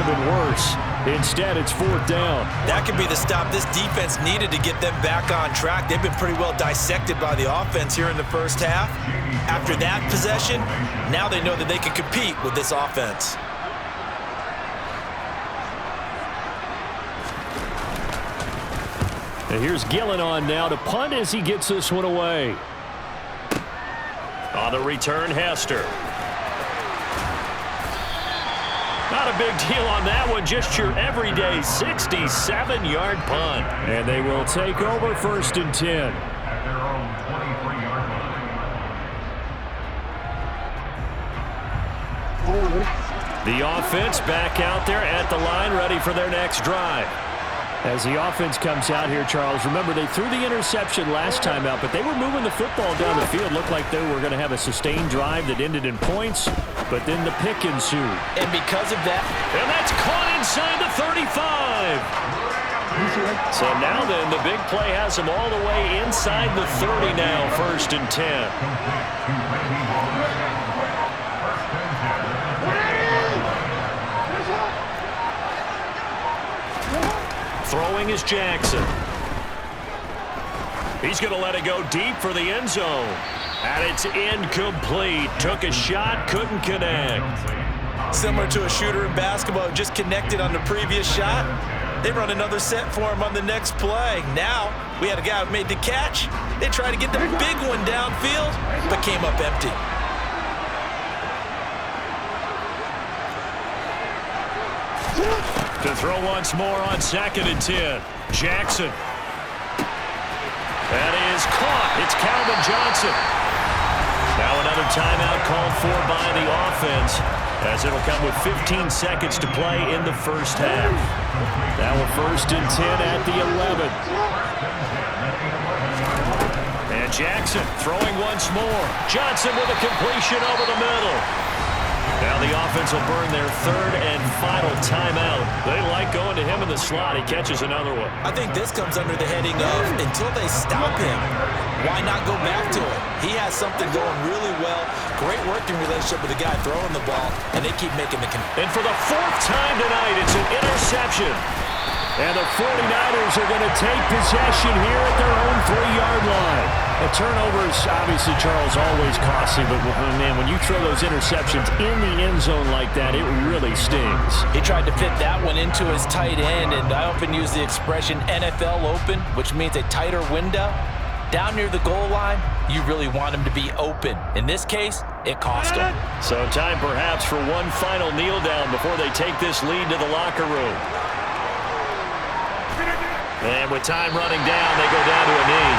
have been worse. Instead, it's 4th down. That could be the stop this defense needed to get them back on track. They've been pretty well dissected by the offense here in the first half. After that possession, now they know that they can compete with this offense. And here's Gillen on now to punt as he gets this one away. On the return, Hester. Not a big deal on that one, just your everyday 67-yard punt. And they will take over 1st and 10. The offense back out there at the line, ready for their next drive. As the offense comes out here, Charles, remember they threw the interception last time out, but they were moving the football down the field. Looked like they were going to have a sustained drive that ended in points, but then the pick ensued. And because of that, and that's caught inside the 35. So now then, the big play has them all the way inside the 30 now, 1st and 10. Throwing is Jackson. He's going to let it go deep for the end zone. And it's incomplete. Took a shot, couldn't connect. Similar to a shooter in basketball, just connected on the previous shot. They run another set for him on the next play. Now, we had a guy who made the catch. They tried to get the big one downfield, but came up empty. To throw once more on 2nd and 10. Jackson. That is caught. It's Calvin Johnson. Now another timeout called for by the offense, as it'll come with 15 seconds to play in the first half. Now a 1st and 10 at the 11. And Jackson throwing once more. Johnson with a completion over the middle. Now the offense will burn their 3rd and final timeout. They like going to him in the slot. He catches another one. I think this comes under the heading of until they stop him, why not go back to it? He has something going really well. Great working relationship with the guy throwing the ball, and they keep making the connect. And for the 4th time tonight, it's an interception. And the 49ers are going to take possession here at their own 3-yard line. A turnover is obviously, Charles, always costly, but man, when you throw those interceptions in the end zone like that, it really stings. He tried to fit that one into his tight end, and I often use the expression NFL open, which means a tighter window. Down near the goal line, you really want him to be open. In this case, it cost him. So time perhaps for one final kneel down before they take this lead to the locker room. And with time running down, they go down to a knee.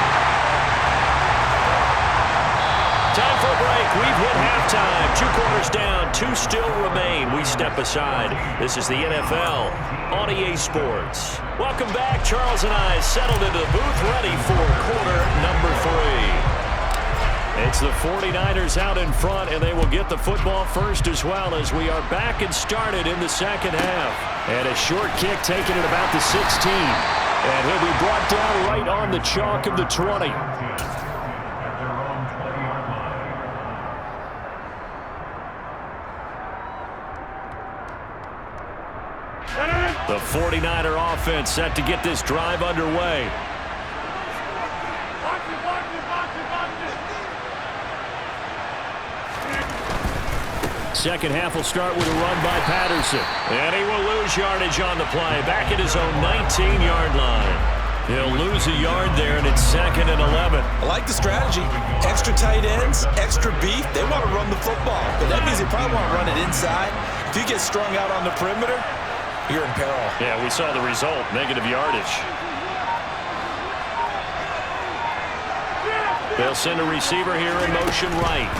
Time for a break. We've hit halftime. 2 quarters down. 2 still remain. We step aside. This is the NFL on EA Sports. Welcome back. Charles and I settled into the booth, ready for quarter number 3. It's the 49ers out in front, and they will get the football first as well, as we are back and started in the second half. And a short kick taken at about the 16. And he'll be brought down right on the chalk of the 20. The 49er offense set to get this drive underway. Second half will start with a run by Patterson. And he will lose yardage on the play. Back at his own 19-yard line. He'll lose a yard there, and it's 2nd and 11. I like the strategy. Extra tight ends, extra beef. They want to run the football, but that means they probably want to run it inside. If you get strung out on the perimeter, you're in peril. Yeah, we saw the result, negative yardage. They'll send a receiver here in motion right.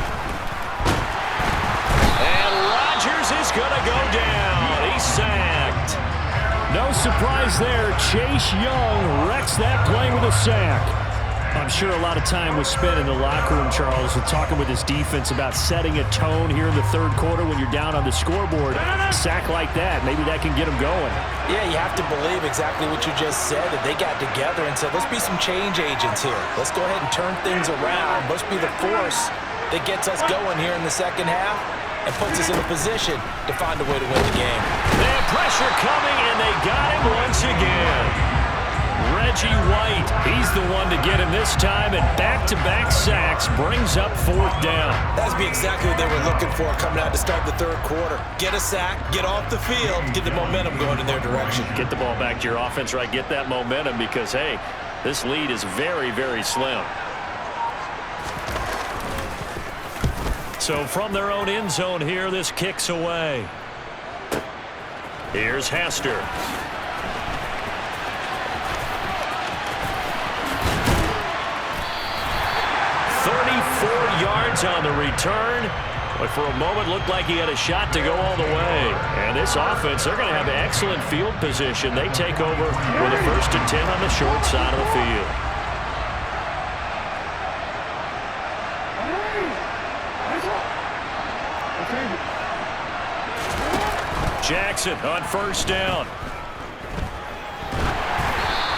And Rodgers is going to go down. He's sacked. No surprise there. Chase Young wrecks that play with a sack. I'm sure a lot of time was spent in the locker room, Charles, with talking with his defense about setting a tone here in the third quarter when you're down on the scoreboard. A sack like that, maybe that can get them going. Yeah, you have to believe exactly what you just said, that they got together and said, let's be some change agents here. Let's go ahead and turn things around. Let's be the force that gets us going here in the second half and puts us in a position to find a way to win the game. They have Pressure coming, and they got him once again. Reggie White, he's the one to get him this time, and back-to-back sacks brings up fourth down. That's exactly what they were looking for coming out to start the third quarter. Get a sack, get off the field, get the momentum going in their direction. Get the ball back to your offense, right? Get that momentum because, hey, this lead is very, very slim. So from their own end zone here, this kicks away. Here's Hester. 34 yards on the return, but for a moment looked like he had a shot to go all the way. And this offense, they're going to have excellent field position. They take over with a 1st and 10 on the short side of the field. Jackson on 1st down.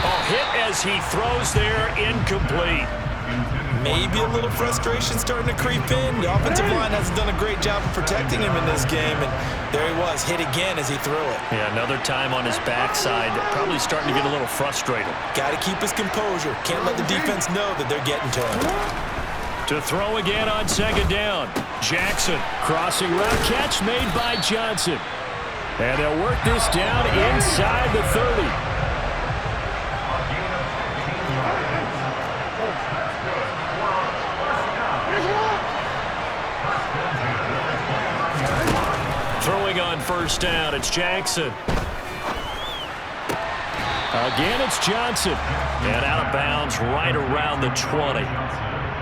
Oh, hit as he throws there, incomplete. Maybe a little frustration starting to creep in. The offensive line hasn't done a great job of protecting him in this game, and there he was, hit again as he threw it. Yeah, another time on his backside, probably starting to get a little frustrated. Got to keep his composure. Can't let the defense know that they're getting to him. To throw again on 2nd down. Jackson, crossing route catch made by Johnson. And they'll work this down inside the 30. Throwing on 1st down, it's Jackson. Again, it's Johnson. And out of bounds right around the 20.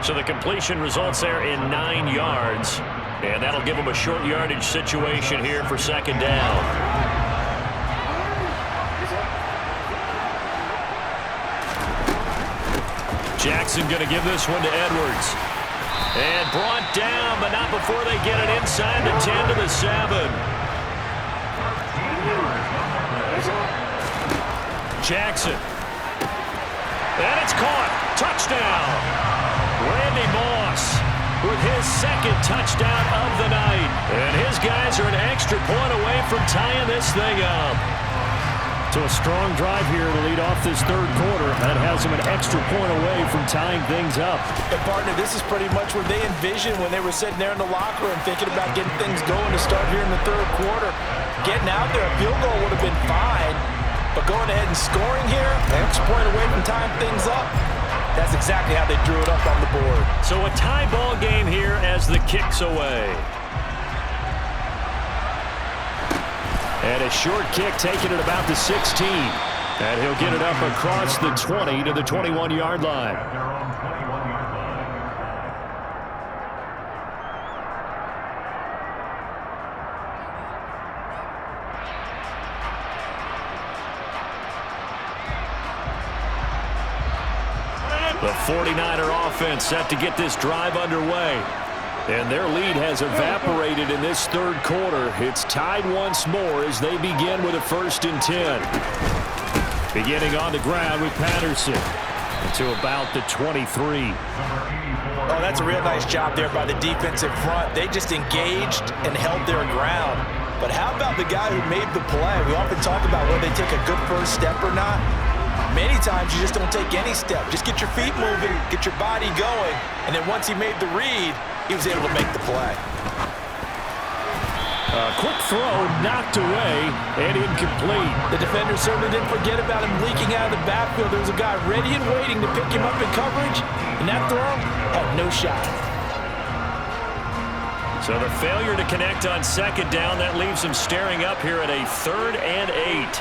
So the completion results there in 9 yards. And that'll give him a short yardage situation here for 2nd down. Jackson going to give this one to Edwards. And brought down, but not before they get it inside the 10 to the 7. Jackson. And it's caught. Touchdown. Randy Moss with his 2nd touchdown of the night. And his guys are an extra point away from tying this thing up. So a strong drive here to lead off this 3rd quarter. That has them an extra point away from tying things up. And partner, this is pretty much what they envisioned when they were sitting there in the locker room thinking about getting things going to start here in the 3rd quarter. Getting out there, a field goal would have been fine. But going ahead and scoring here, an extra point away from tying things up. That's exactly how they drew it up on the board. So a tie ball game here as the kick's away. And a short kick taken at about the 16. And he'll get it up across the 20 to the 21-yard line. The 49er offense set to get this drive underway. And their lead has evaporated in this 3rd quarter. It's tied once more as they begin with a 1st and 10. Beginning on the ground with Patterson to about the 23. Oh, that's a real nice job there by the defensive front. They just engaged and held their ground. But how about the guy who made the play? We often talk about whether they take a good first step or not. Many times you just don't take any step. Just get your feet moving, get your body going, and then once he made the read, he was able to make the play. A quick throw knocked away and incomplete. The defender certainly didn't forget about him leaking out of the backfield. There was a guy ready and waiting to pick him up in coverage, and that throw had no shot. So the failure to connect on 2nd down, that leaves him staring up here at a 3rd and 8.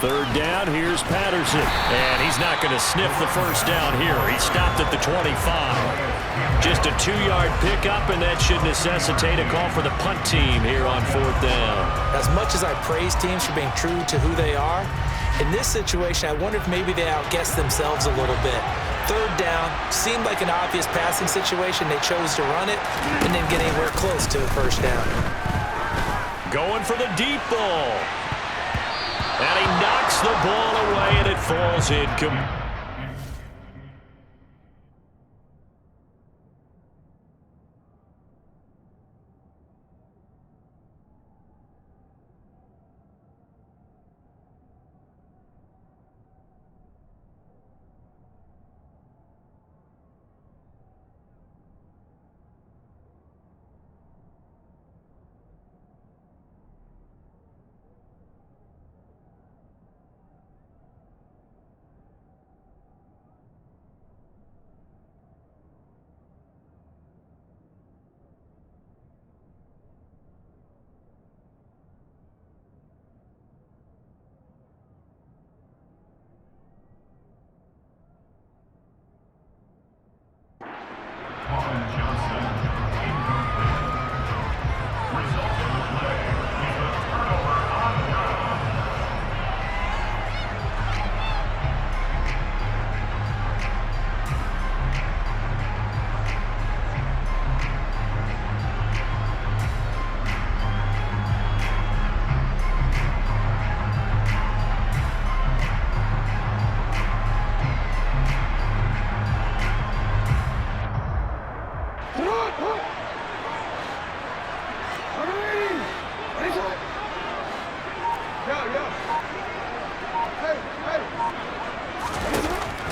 3rd down, here's Patterson. And he's not going to sniff the 1st down here. He stopped at the 25. Just a 2-yard pickup, and that should necessitate a call for the punt team here on 4th down. As much as I praise teams for being true to who they are, in this situation, I wonder if maybe they outguessed themselves a little bit. 3rd down, seemed like an obvious passing situation. They chose to run it and didn't get anywhere close to a 1st down. Going for the deep ball. And he knocks the ball away, and it falls incomplete.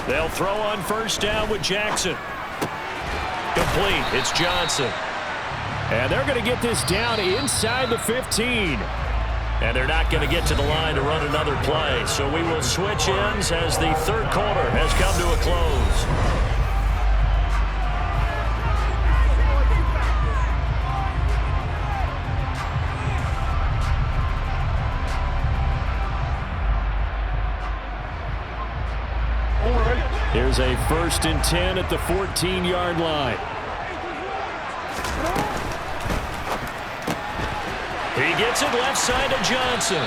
They'll throw on first down with Jackson. Complete. It's Johnson. And they're going to get this down inside the 15. And they're not going to get to the line to run another play. So we will switch ends as the third quarter has come to a close. Here's a 1st and 10 at the 14-yard line. He gets it left side to Johnson.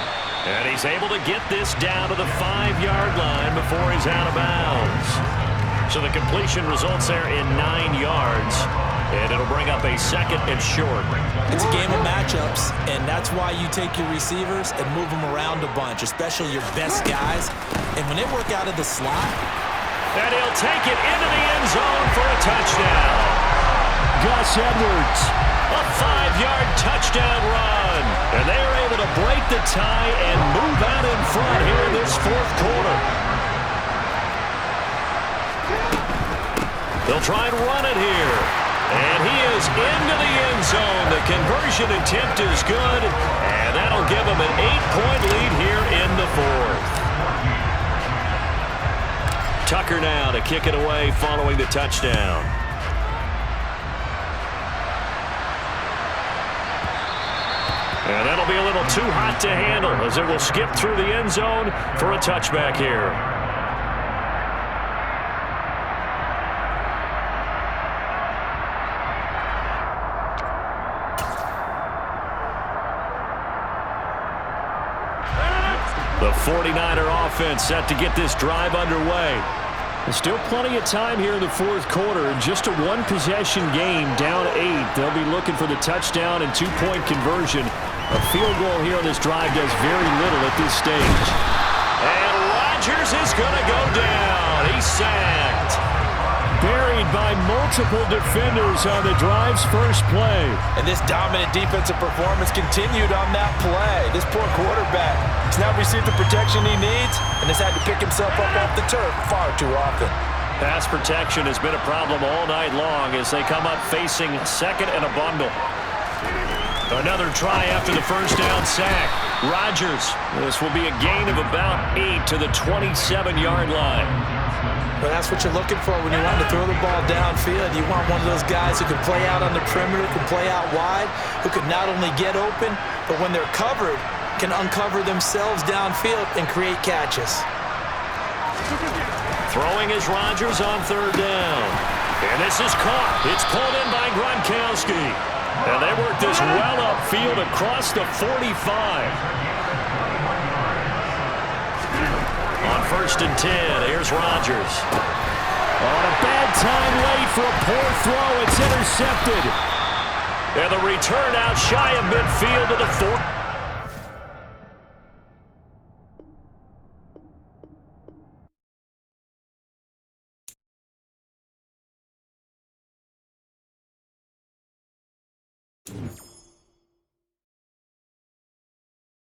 And he's able to get this down to the 5-yard line before he's out of bounds. So the completion results there in 9 yards. And it'll bring up a 2nd and short. It's a game of matchups, and that's why you take your receivers and move them around a bunch, especially your best guys. And when they work out of the slot, and he'll take it into the end zone for a touchdown. Gus Edwards, a 5-yard touchdown run. And they're able to break the tie and move out in front here in this 4th quarter. They'll try and run it here. And he is into the end zone. The conversion attempt is good. And that'll give him an 8-point lead here in the 4th. Tucker now to kick it away following the touchdown. And that'll be a little too hot to handle as it will skip through the end zone for a touchback here. The 49er offense set to get this drive underway. There's still plenty of time here in the 4th quarter. Just a 1-possession game, down 8. They'll be looking for the touchdown and 2-point conversion. A field goal here on this drive does very little at this stage. And Rodgers is going to go down. He's sacked. Buried by multiple defenders on the drive's first play. And this dominant defensive performance continued on that play. This poor quarterback has now received the protection he needs and has had to pick himself up off the turf far too often. Pass protection has been a problem all night long as they come up facing 2nd and a bundle. Another try after the first down sack. Rodgers. This will be a gain of about 8 to the 27-yard line. But that's what you're looking for when you want to throw the ball downfield. You want one of those guys who can play out on the perimeter, can play out wide, who can not only get open, but when they're covered, can uncover themselves downfield and create catches. Throwing is Rodgers on 3rd down. And this is caught. It's pulled in by Gronkowski. And they work this well upfield across the 45. On 1st and 10, here's Rodgers. On a bad time late for a poor throw. It's intercepted. And the return out shy of midfield to the 4th.